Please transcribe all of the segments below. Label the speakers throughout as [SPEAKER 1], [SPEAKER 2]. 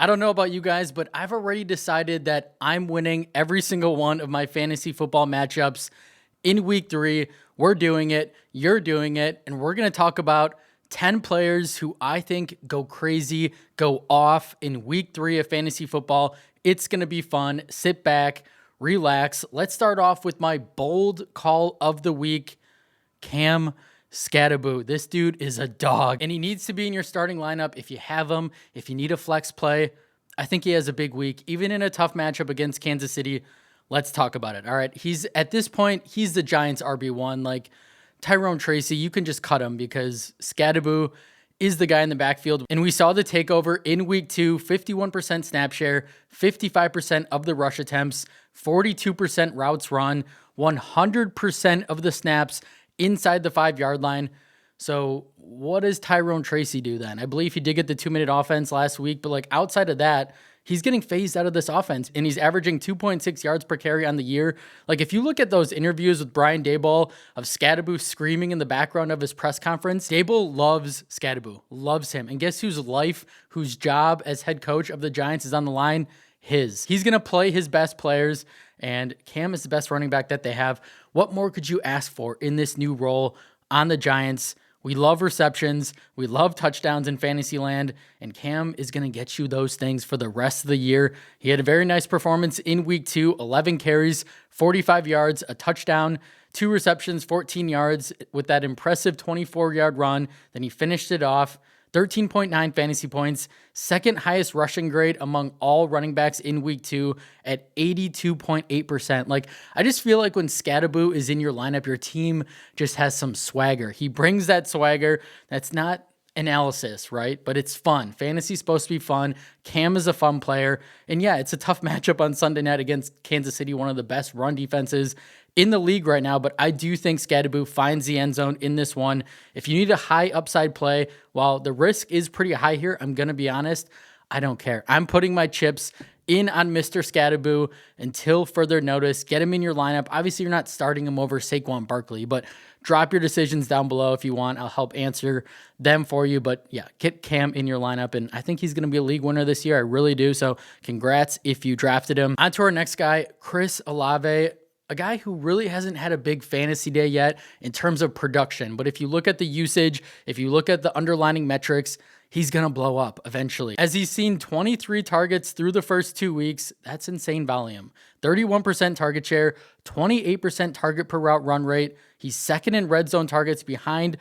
[SPEAKER 1] I don't know about you guys, but I've already decided that I'm winning every single one of my fantasy football matchups in week 3. We're doing it, you're doing it, and we're going to talk about 10 players who I think go crazy, go off in week 3 of fantasy football. It's going to be fun. Sit back, relax. Let's start off with my bold call of the week, Cam Skattebo. This dude is a dog, and he needs to be in your starting lineup if you have him, if you need a flex play. I think he has a big week, even in a tough matchup against Kansas City. Let's talk about it. All right, at this point, he's the Giants' RB1. Like Tyrone Tracy, you can just cut him because Skattebo is the guy in the backfield. And we saw the takeover in week 2, 51% snap share, 55% of the rush attempts, 42% routes run, 100% of the snaps inside the 5-yard line. So what does Tyrone Tracy do then? I believe he did get the 2-minute offense last week, but like outside of that, he's getting phased out of this offense, and he's averaging 2.6 yards per carry on the year. Like if you look at those interviews with Brian Daboll of Skattebo screaming in the background of his press conference, Daboll loves Skattebo, loves him. And guess whose life, whose job as head coach of the Giants is on the line? His. He's going to play his best players, and Cam is the best running back that they have. What more could you ask for in this new role on the Giants? We love receptions. We love touchdowns in fantasy land, and Cam is going to get you those things for the rest of the year. He had a very nice performance in week 2, 11 carries, 45 yards, a touchdown, 2 receptions, 14 yards with that impressive 24-yard run. Then he finished it off. 13.9 fantasy points, second highest rushing grade among all running backs in week 2 at 82.8%. Like, I just feel like when Skattebo is in your lineup, your team just has some swagger. He brings that swagger. That's not analysis, right? But it's fun. Fantasy's supposed to be fun. Cam is a fun player. And yeah, it's a tough matchup on Sunday night against Kansas City, one of the best run defenses in the league right now, but I do think Skattebo finds the end zone in this one. If you need a high upside play, while the risk is pretty high here, I'm going to be honest, I don't care. I'm putting my chips in on Mr. Skattebo until further notice. Get him in your lineup. Obviously, you're not starting him over Saquon Barkley, but drop your decisions down below if you want. I'll help answer them for you. But yeah, get Cam in your lineup, and I think he's going to be a league winner this year. I really do. So congrats if you drafted him. On to our next guy, Chris Olave. A guy who really hasn't had a big fantasy day yet in terms of production. But if you look at the usage, if you look at the underlining metrics, he's going to blow up eventually. As he's seen 23 targets through the first 2 weeks, that's insane volume. 31% target share, 28% target per route run rate. He's second in red zone targets behind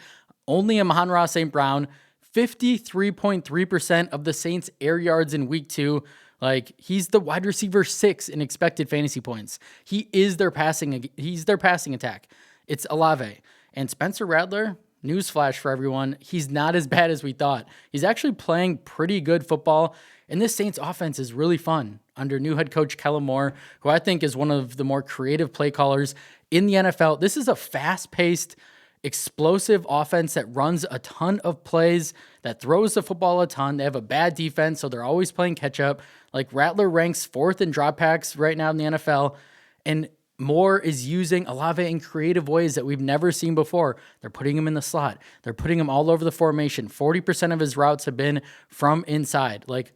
[SPEAKER 1] only Amon-Ra St. Brown. 53.3% of the Saints' air yards in week 2. Like, he's the wide receiver 6 in expected fantasy points. He's their passing attack. It's Olave. And Spencer Rattler, newsflash for everyone, he's not as bad as we thought. He's actually playing pretty good football, and this Saints offense is really fun under new head coach Kellen Moore, who I think is one of the more creative play callers in the NFL. This is a fast-paced, explosive offense that runs a ton of plays, that throws the football a ton. They have a bad defense, so they're always playing catch up. Like, Rattler ranks 4th in dropbacks right now in the NFL, and Moore is using Olave in creative ways that we've never seen before. They're putting him in the slot. They're putting him all over the formation. 40% of his routes have been from inside. Like,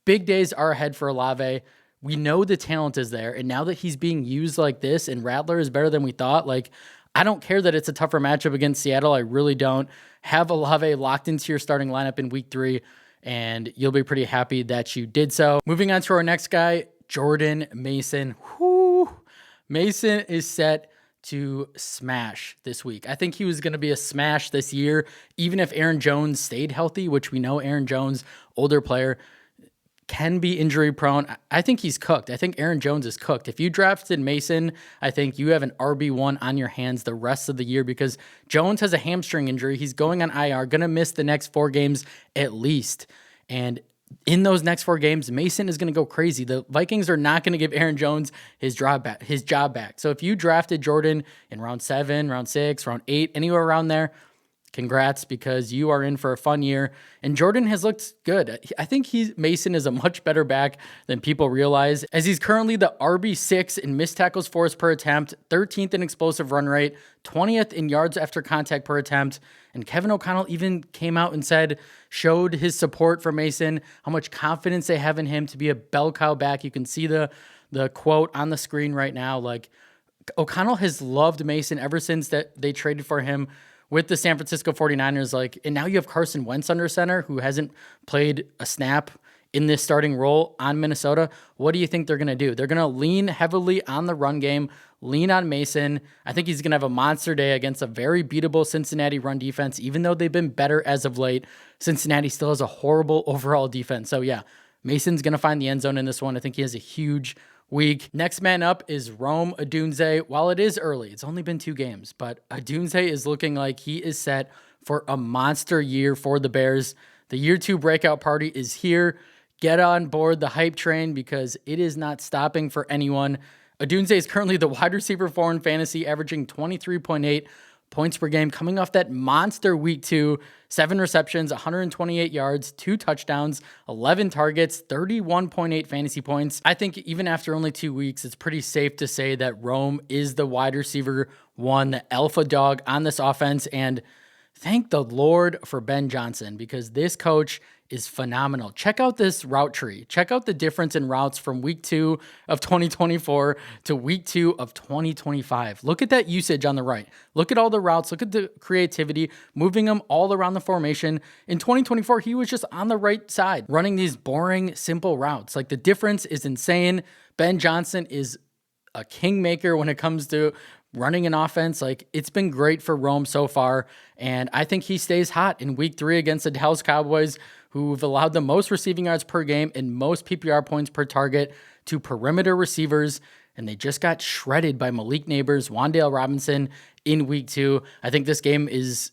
[SPEAKER 1] big days are ahead for Olave. We know the talent is there, and now that he's being used like this and Rattler is better than we thought, like, I don't care that it's a tougher matchup against Seattle. I really don't. Have Olave locked into your starting lineup in week 3, and you'll be pretty happy that you did so. Moving on to our next guy, Jordan Mason. Whew. Mason is set to smash this week. I think he was going to be a smash this year, even if Aaron Jones stayed healthy, which we know Aaron Jones, older player, can be injury prone. I think he's cooked. I think Aaron Jones is cooked. If you drafted Mason, I think you have an RB1 on your hands the rest of the year because Jones has a hamstring injury. He's going on IR, going to miss the next 4 games at least. And in those next 4 games, Mason is going to go crazy. The Vikings are not going to give Aaron Jones his job back. So if you drafted Jordan in round 7, round 6, round 8, anywhere around there, congrats, because you are in for a fun year. And Jordan has looked good. I think Mason is a much better back than people realize, as he's currently the RB6 in missed tackles forced per attempt, 13th in explosive run rate, 20th in yards after contact per attempt. And Kevin O'Connell even came out and showed his support for Mason, how much confidence they have in him to be a bell cow back. You can see the quote on the screen right now. Like, O'Connell has loved Mason ever since that they traded for him with the San Francisco 49ers. Like, and now you have Carson Wentz under center, who hasn't played a snap in this starting role on Minnesota. What do you think they're going to do? They're going to lean heavily on the run game, lean on Mason. I think he's going to have a monster day against a very beatable Cincinnati run defense. Even though they've been better as of late, Cincinnati still has a horrible overall defense. So yeah, Mason's going to find the end zone in this one. I think he has a huge week. Next man up is Rome Odunze. While it is early, it's only been 2 games, but Odunze is looking like he is set for a monster year for the Bears. The year 2 breakout party is here. Get on board the hype train, because it is not stopping for anyone. Odunze is currently the wide receiver 4 in fantasy, averaging 23.8 points per game, coming off that monster week 2, 7 receptions, 128 yards, 2 touchdowns, 11 targets, 31.8 fantasy points. I think even after only 2 weeks, it's pretty safe to say that Rome is the wide receiver 1, the alpha dog on this offense. And thank the Lord for Ben Johnson, because this coach is phenomenal. Check out this route tree. Check out the difference in routes from week 2 of 2024 to week 2 of 2025. Look at that usage on the right. Look at all the routes. Look at the creativity, moving them all around the formation. In 2024, he was just on the right side, running these boring, simple routes. Like, the difference is insane. Ben Johnson is a kingmaker when it comes to running an offense. Like, it's been great for Rome so far, and I think he stays hot in week 3 against the Dallas Cowboys, who've allowed the most receiving yards per game and most PPR points per target to perimeter receivers, and they just got shredded by Malik Neighbors, Wan'Dale Robinson in week 2. I think this game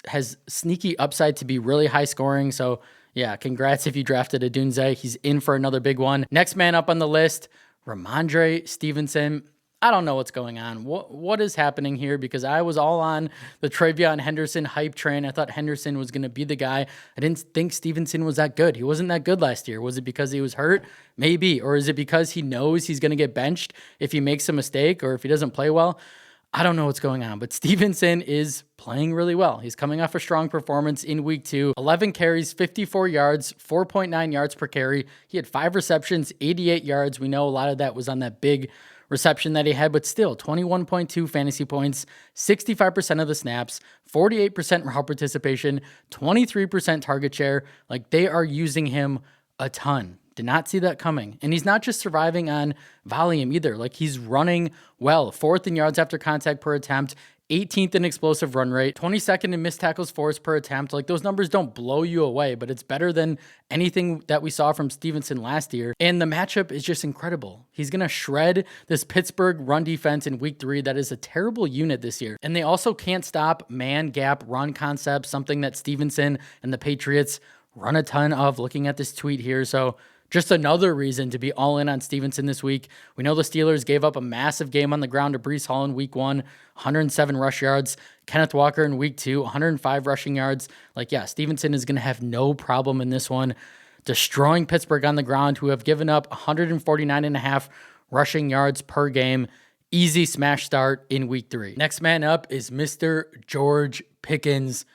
[SPEAKER 1] has sneaky upside to be really high scoring, so yeah, congrats if you drafted Odunze. He's in for another big one. Next man up on the list, Ramondre Stevenson. I don't know what's going on. What is happening here? Because I was all on the TreVeyon Henderson hype train. I thought Henderson was going to be the guy. I didn't think Stevenson was that good. He wasn't that good last year. Was it because he was hurt? Maybe. Or is it because he knows he's going to get benched if he makes a mistake or if he doesn't play well? I don't know what's going on, but Stevenson is playing really well. He's coming off a strong performance in week 2. 11 carries, 54 yards, 4.9 yards per carry. He had 5 receptions, 88 yards. We know a lot of that was on that big reception that he had, but still 21.2 fantasy points, 65% of the snaps, 48% route participation, 23% target share. Like, they are using him a ton. Did not see that coming. And he's not just surviving on volume either. Like, he's running well. 4th in yards after contact per attempt, 18th in explosive run rate, 22nd in missed tackles forced per attempt. Like, those numbers don't blow you away, but it's better than anything that we saw from Stevenson last year. And the matchup is just incredible. He's going to shred this Pittsburgh run defense in week 3. That is a terrible unit this year. And they also can't stop man gap run concepts, something that Stevenson and the Patriots run a ton of, looking at this tweet here. So just another reason to be all in on Stevenson this week. We know the Steelers gave up a massive game on the ground to Breece Hall in week 1, 107 rush yards. Kenneth Walker in week 2, 105 rushing yards. Like, yeah, Stevenson is going to have no problem in this one, destroying Pittsburgh on the ground, who have given up 149.5 rushing yards per game. Easy smash start in week 3. Next man up is Mr. George Pickens.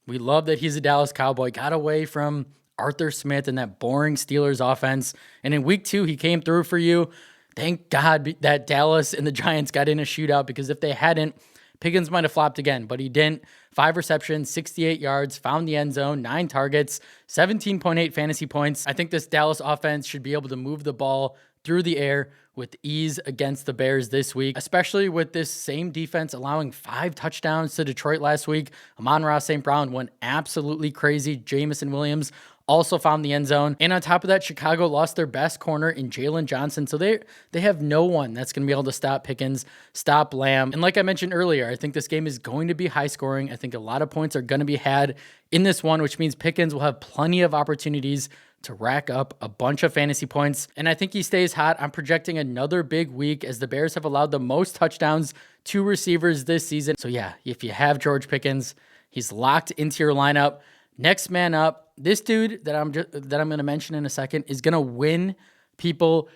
[SPEAKER 1] We love that he's a Dallas Cowboy. Got away from Arthur Smith and that boring Steelers offense. And in week 2, he came through for you. Thank God that Dallas and the Giants got in a shootout, because if they hadn't, Pickens might have flopped again, but he didn't. 5 receptions, 68 yards, found the end zone, 9 targets, 17.8 fantasy points. I think this Dallas offense should be able to move the ball through the air with ease against the Bears this week, especially with this same defense allowing 5 touchdowns to Detroit last week. Amon-Ra St. Brown went absolutely crazy. Jameson Williams also found the end zone. And on top of that, Chicago lost their best corner in Jalen Johnson. So they have no one that's going to be able to stop Pickens, stop Lamb. And like I mentioned earlier, I think this game is going to be high scoring. I think a lot of points are going to be had in this one, which means Pickens will have plenty of opportunities to rack up a bunch of fantasy points. And I think he stays hot. I'm projecting another big week, as the Bears have allowed the most touchdowns to receivers this season. So yeah, if you have George Pickens, He's locked into your lineup. Next man up, this dude that I'm going to mention in a second is going to win people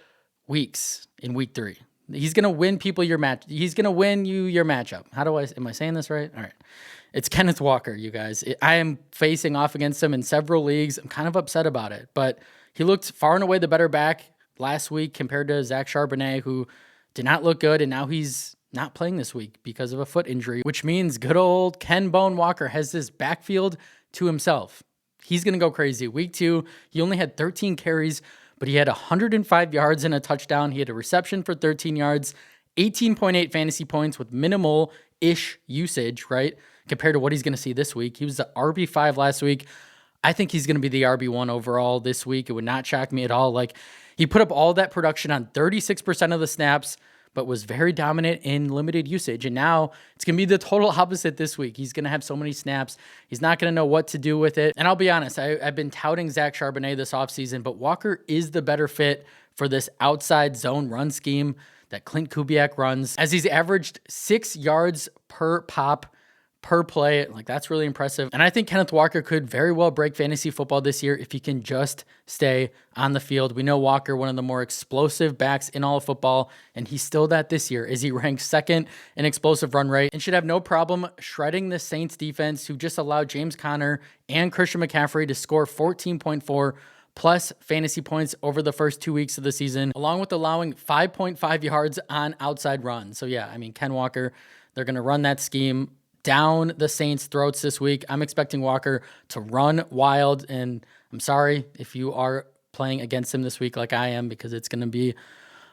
[SPEAKER 1] weeks in week 3. He's going to win people your match. He's going to win you your matchup. Am I saying this right? All right. It's Kenneth Walker, you guys. I am facing off against him in several leagues. I'm kind of upset about it, but he looked far and away the better back last week compared to Zach Charbonnet, who did not look good, and now he's not playing this week because of a foot injury, which means good old Ken Bone Walker has this backfield to himself. He's going to go crazy. Week 2, he only had 13 carries, but he had 105 yards and a touchdown. He had a reception for 13 yards, 18.8 fantasy points with minimal-ish usage, right, compared to what he's going to see this week. He was the RB5 last week. I think he's going to be the RB1 overall this week. It would not shock me at all. Like, he put up all that production on 36% of the snaps, but was very dominant in limited usage. And now it's going to be the total opposite this week. He's going to have so many snaps. He's not going to know what to do with it. And I'll be honest, I've been touting Zach Charbonnet this offseason, but Walker is the better fit for this outside zone run scheme that Clint Kubiak runs, as he's averaged 6 yards per pop per play. Like, that's really impressive. And I think Kenneth Walker could very well break fantasy football this year if he can just stay on the field. We know Walker, one of the more explosive backs in all of football, and he's still that this year, as he ranks second in explosive run rate and should have no problem shredding the Saints defense, who just allowed James Conner and Christian McCaffrey to score 14.4 plus fantasy points over the first 2 weeks of the season, along with allowing 5.5 yards on outside runs. So yeah, I mean, Ken Walker, they're going to run that scheme down the Saints' throats this week. I'm expecting Walker to run wild, and I'm sorry if you are playing against him this week like I am, because it's going to be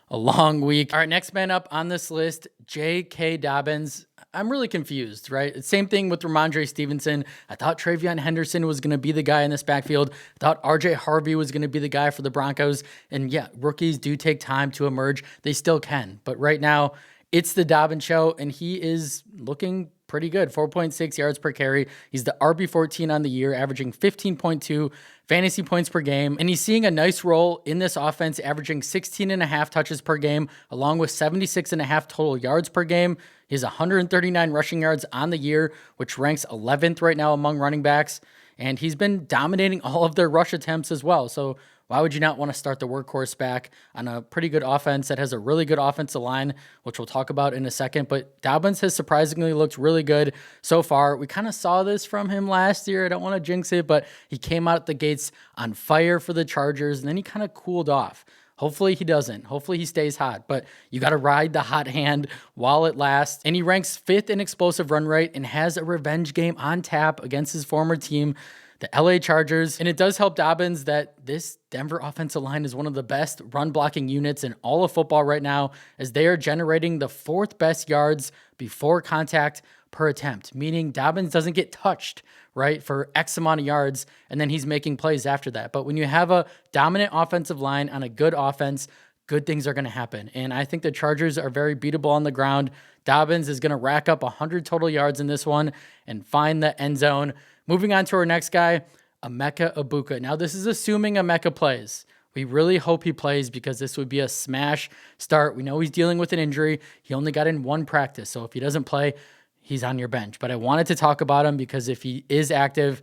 [SPEAKER 1] a long week. All right, next man up on this list, J.K. Dobbins. I'm really confused, right? Same thing with Ramondre Stevenson. I thought Travion Henderson was going to be the guy in this backfield. I thought R.J. Harvey was going to be the guy for the Broncos. And yeah, rookies do take time to emerge. They still can. But right now, it's the Dobbins show, and he is looking pretty good. 4.6 yards per carry. He's the RB14 on the year, averaging 15.2 fantasy points per game. And he's seeing a nice role in this offense, averaging 16.5 touches per game, along with 76.5 total yards per game. He has 139 rushing yards on the year, which ranks 11th right now among running backs. And he's been dominating all of their rush attempts as well. So why would you not want to start the workhorse back on a pretty good offense that has a really good offensive line, which we'll talk about in a second? But Dobbins has surprisingly looked really good so far. We kind of saw this from him last year. I don't want to jinx it, but he came out the gates on fire for the Chargers, and then he kind of cooled off. Hopefully he doesn't. Hopefully he stays hot, but you got to ride the hot hand while it lasts. And he ranks 5th in explosive run rate and has a revenge game on tap against his former team, the LA Chargers. And it does help Dobbins that this Denver offensive line is one of the best run blocking units in all of football right now, as they are generating the 4th best yards before contact per attempt, meaning Dobbins doesn't get touched, right, for X amount of yards, and then he's making plays after that. But when you have a dominant offensive line on a good offense, good things are going to happen. And I think the Chargers are very beatable on the ground. Dobbins is going to rack up 100 total yards in this one and find the end zone. Moving on to our next guy, Emeka Egbuka. Now, this is assuming Emeka plays. We really hope he plays, because this would be a smash start. We know he's dealing with an injury. He only got in one practice, so if he doesn't play, he's on your bench. But I wanted to talk about him because if he is active,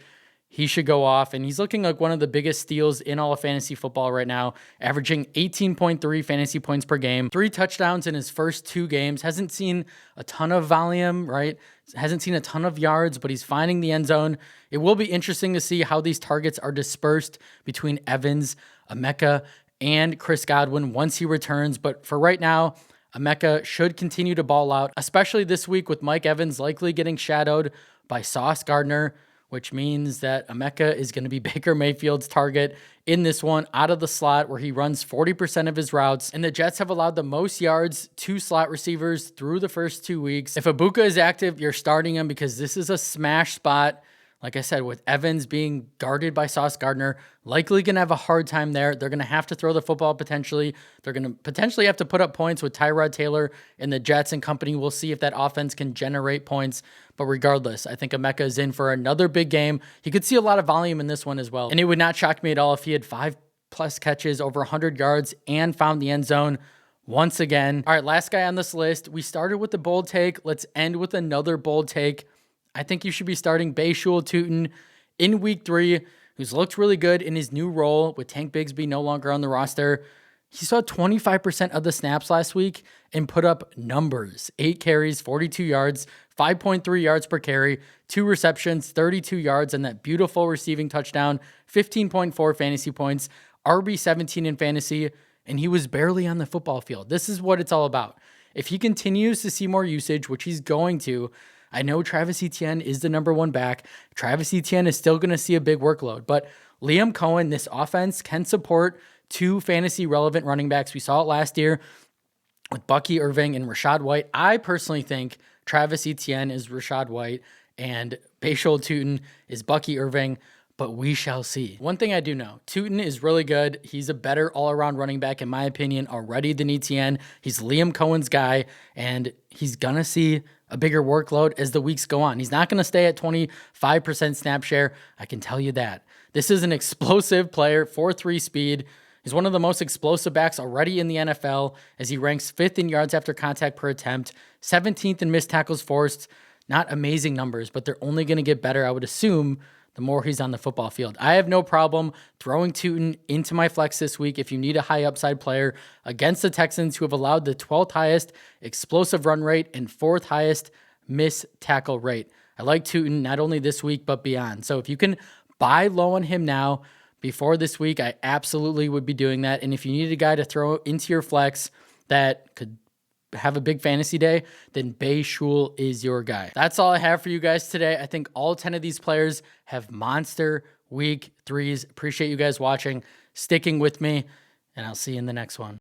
[SPEAKER 1] he should go off. And he's looking like one of the biggest steals in all of fantasy football right now, averaging 18.3 fantasy points per game, 3 touchdowns in his first 2 games. Hasn't seen a ton of volume, right? Hasn't seen a ton of yards, but he's finding the end zone. It will be interesting to see how these targets are dispersed between Evans, Emeka, and Chris Godwin once he returns. But for right now, Emeka should continue to ball out, especially this week with Mike Evans likely getting shadowed by Sauce Gardner, which means that Emeka is going to be Baker Mayfield's target in this one out of the slot, where he runs 40% of his routes. And the Jets have allowed the most yards to slot receivers through the first 2 weeks. If Egbuka is active, you're starting him, because this is a smash spot. Like I said, with Evans being guarded by Sauce Gardner, likely going to have a hard time there. They're going to have to throw the football potentially. They're going to potentially have to put up points with Tyrod Taylor and the Jets and company. We'll see if that offense can generate points. But regardless, I think Emeka is in for another big game. He could see a lot of volume in this one as well. And it would not shock me at all if he had 5+ catches, over 100 yards, and found the end zone once again. All right, last guy on this list. We started with the bold take. Let's end with another bold take. I think you should be starting Bayshul Tootin in week 3, who's looked really good in his new role with Tank Bigsby no longer on the roster. He saw 25% of the snaps last week and put up numbers. 8 carries, 42 yards, 5.3 yards per carry, 2 receptions, 32 yards, and that beautiful receiving touchdown, 15.4 fantasy points, RB17 in fantasy, and he was barely on the football field. This is what it's all about. If he continues to see more usage, which he's going to, I know Travis Etienne is the number 1 back. Travis Etienne is still going to see a big workload, but Liam Cohen, this offense can support 2 fantasy relevant running backs. We saw it last year with Bucky Irving and Rachaad White. I personally think Travis Etienne is Rachaad White and Bayshul Tootin is Bucky Irving, but we shall see. One thing I do know, Tootin is really good. He's a better all-around running back, in my opinion, already than Etienne. He's Liam Cohen's guy, and he's going to see a bigger workload as the weeks go on. He's not going to stay at 25% snap share. I can tell you that. This is an explosive player, 4.3 speed. He's one of the most explosive backs already in the NFL, as he ranks 5th in yards after contact per attempt, 17th in missed tackles forced. Not amazing numbers, but they're only going to get better, I would assume, the more he's on the football field. I have no problem throwing Tootin into my flex this week if you need a high upside player against the Texans, who have allowed the 12th highest explosive run rate and 4th highest miss tackle rate. I like Tootin not only this week, but beyond. So if you can buy low on him now before this week, I absolutely would be doing that. And if you need a guy to throw into your flex that could have a big fantasy day, then Bayshul is your guy. That's all I have for you guys today. I think all 10 of these players have monster week 3s. Appreciate you guys watching, sticking with me, and I'll see you in the next one.